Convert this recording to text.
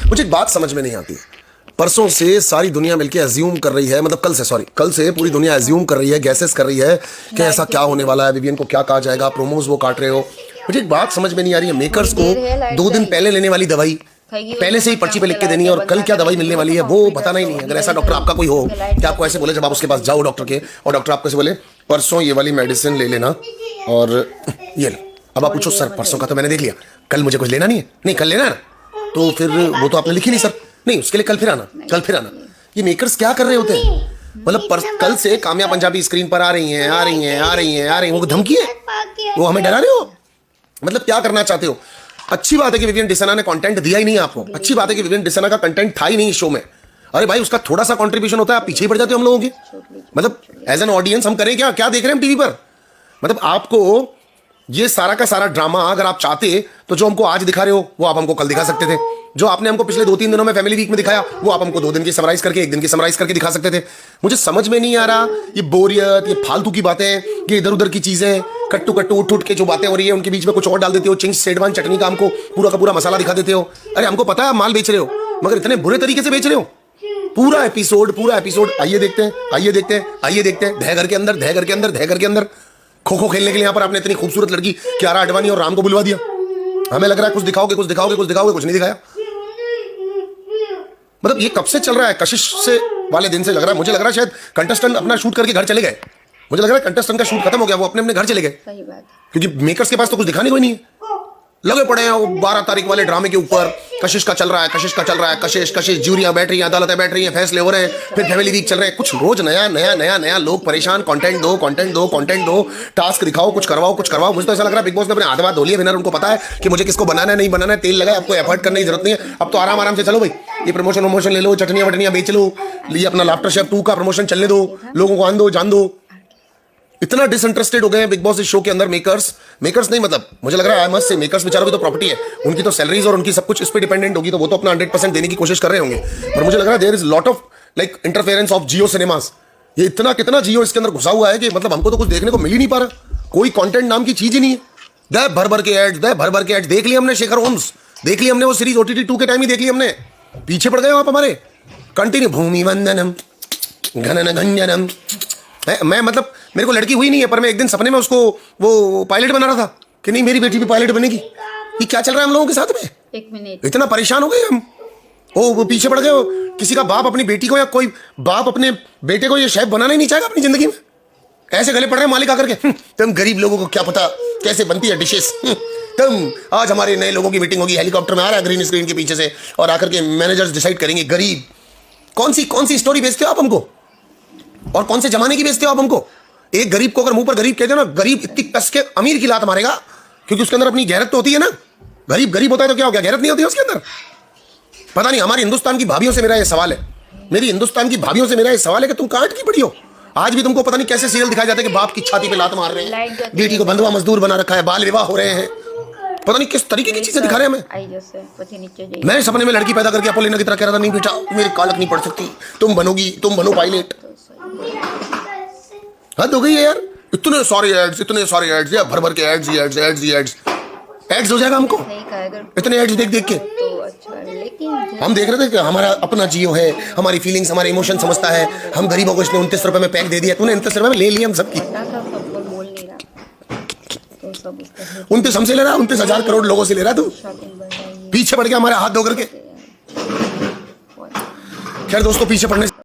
मुझे एक बात समझ में नहीं आती, परसों से सारी दुनिया मिलके अज्यूम कर रही है, मतलब कल से पूरी दुनिया अज्यूम कर रही है, गैसेस कर रही है कि ऐसा क्या होने वाला है, विवियन को क्या कहा जाएगा, प्रोमोज वो काट रहे हो। मुझे एक बात समझ में नहीं आ रही है, मेकर्स को 2 दिन पहले लेने वाली दवाई पहले से ही पर्ची पे लिख के देनी है, और कल क्या दवाई मिलने वाली है वो बताना ही नहीं है। अगर ऐसा डॉक्टर आपका कोई हो कि आपको ऐसे बोले, जब आप उसके पास जाओ डॉक्टर के, और डॉक्टर आपको ऐसे बोले परसों ये वाली मेडिसिन ले लेना और ये लो, अब आप पूछो सर परसों का तो मैंने देख लिया, कल मुझे कुछ लेना नहीं है, नहीं कल लेना है ना, तो फिर वो तो आपने लिखी नहीं सर, नहीं उसके लिए कल फिर आना। ये मेकर्स क्या कर रहे होते हैं, मतलब कल से काम्या पंजाबी स्क्रीन पर आ रही हैं, वो धमकी है, वो हमें डरा रहे हो, मतलब क्या करना चाहते हो। अच्छी बात है कि विवियन डिसाना ने कंटेंट दिया ही नहीं आपको, अच्छी बात है कि विवियन डिसाना का कंटेंट था ही नहीं शो में। अरे भाई उसका थोड़ा सा कंट्रीब्यूशन होता है, आप पीछे ही पड़ जाते हो हम लोगों के, मतलब एज एन ऑडियंस हम करें क्या देख रहे हैं हम टीवी पर। मतलब आपको ये सारा का सारा ड्रामा अगर आप चाहते तो जो हमको आज दिखा रहे हो वो आप हमको कल दिखा सकते थे, जो आपने हमको पिछले 2-3 दिनों में फैमिली वीक में दिखाया वो आप हमको 2 दिन की समराइज करके 1 दिन की समराइज करके दिखा सकते थे। मुझे समझ में नहीं आ रहा ये बोरियत, ये फालतू की बातें, ये इधर उधर की चीजें, कट्टू उठ के जो बातें हो रही है उनके बीच में कुछ और डाल देते हो, चिंग्स शेजवान चटनी का हमको पूरा का पूरा मसाला दिखा देते हो। अरे हमको पता है माल बेच रहे हो, मगर इतने बुरे तरीके से बेच रहे हो। पूरा एपिसोड आइए देखते हैं धह घर के अंदर खो खो खेलने के लिए यहाँ पर आपने इतनी खूबसूरत लड़की कियारा आडवाणी और राम को बुलवा दिया। हमें लग रहा है कुछ दिखाओगे, कुछ नहीं दिखाया। मतलब ये कब से चल रहा है, कशिश से वाले दिन से लग रहा है, मुझे लग रहा है शायद कंटेस्टेंट अपना शूट करके घर चले गए, मुझे लग रहा है कंटेस्टेंट का शूट खत्म हो गया, वो अपने घर चले गए, क्योंकि मेकर्स के पास तो कुछ दिखाने कोई नहीं है। लगे पड़े हैं वो 12 तारीख वाले ड्रामे के ऊपर, कशिश का चल रहा है, कशिश ज्यूरियां बैठ रही हैं, अदालतें बैठ रही हैं, फैसले हो रहे हैं, फिर फैमिली वीक चल रहे हैं, कुछ रोज नया लोग परेशान, कंटेंट दो, टास्क दिखाओ, कुछ करवाओ। मुझे तो ऐसा लग रहा है बिग बॉस ने अपने आधे बात धो लिए विनर, उनको पता है कि मुझे किसको बनाना है नहीं बनाना है, तेल लगाए, आपको एफर्ट करने की जरूरत नहीं है, अब तो आराम से चलो भाई, ये प्रमोशन ले लो, चटनियां बेच लो, ये अपना लाफ्टर शेफ 2 का प्रमोशन चलने दो, लोगों को आन दो जान दो। इतना डिसइंटरेस्टेड हो गए हैं बिग बॉस इस शो के अंदर। मेकर्स नहीं, मतलब मुझे लग रहा है आई मस्ट से मेकर्स बेचारों की तो प्रॉपर्टी है, उनकी तो सैलरीज और उनकी सब कुछ इस पे डिपेंडेंट होगी, तो वो तो अपना 100% देने की कोशिश कर रहे होंगे, पर मुझे लग रहा है there is lot of like interference of Jio cinemas. ये इतना कितना जियो इसके अंदर घुसा हुआ है कि मतलब हमको तो कुछ देखने को मिल ही नहीं पा रहा, कोई कंटेंट नाम की चीज ही नहीं है। दे भर के एड्स देख लिया हमने, शेखर होम्स देख लिया हमने, वो सीरीज OTT 2 के टाइम ही देख लिया हमने, पीछे पड़ गए आप हमारे। कंटिन्यू भूमि वंदनम घनन गंजनम, मैं मतलब मेरे को लड़की हुई नहीं है, पर मैं एक दिन सपने में उसको वो पायलट बना रहा था कि नहीं मेरी बेटी भी पायलट बनेगी। ये क्या चल रहा है हम लोगों के साथ में, 1 मिनट इतना परेशान हो गए हम। वो पीछे पड़ गए हो, किसी का बाप अपनी बेटी को या कोई बाप अपने बेटे को ये शेफ बनाना ही नहीं चाहेगा अपनी जिंदगी में। ऐसे गले पड़ रहे हैं मालिक आकर के, तुम गरीब लोगों को क्या पता कैसे बनती है डिशेस, तुम आज हमारे नए लोगों की मीटिंग होगी, हेलीकॉप्टर में आ रहा है ग्रीन स्क्रीन के पीछे से, और आकर के मैनेजर्स डिसाइड करेंगे। गरीब कौन सी स्टोरी बेचते हो आप हमको, और कौन से जमाने की बेचते हो आप हमको। एक गरीब को अगर मुंह पर गरीब कहते हो ना, गरीब इतनी कस के अमीर की लात मारेगा, क्योंकि उसके अंदर अपनी गैरत तो होती है ना। गरीब होता है तो क्या हो गया, गैरत नहीं होती है उसके अंदर। पता नहीं, हमारी हिंदुस्तान की भाभियों से मेरा ये सवाल है, कि तुम कहां की पड़ी हो। आज भी तुमको पता नहीं कैसे सीरियल दिखाए जाते हैं कि बाप की छाती पे लात मार रहे हैं, बेटी को बंधुआ मजदूर बना रखा है, बाल विवाह हो रहे हैं, पता नहीं किस तरीके की चीजें दिखा रहे हैं हमें। मैं सपने में लड़की पैदा करके अपोलिना की तरह कह रहा था, नहीं बेटा मेरी कालक नहीं पड़ सकती, तुम बनो पायलट। हद हो गई है यार, इतने सारे एड्स या भर के एड्स हो जाएगा हमको इतने एड्स देख के। तो अच्छा, लेकिन हम देख रहे थे कि हमारा अपना जियो है, हमारी फीलिंग्स हमारे इमोशन समझता है, हम गरीबों को इसने 29 रुपए में पैक दे दिया, तूने 29 रुपए में ले लिया हम सबकी। 29 हमसे ले रहा, 29,000 करोड़ लोगों से ले रहा, तू पीछे पड़ गया हमारे हाथ धो करके। खैर दोस्तों, पीछे पड़ने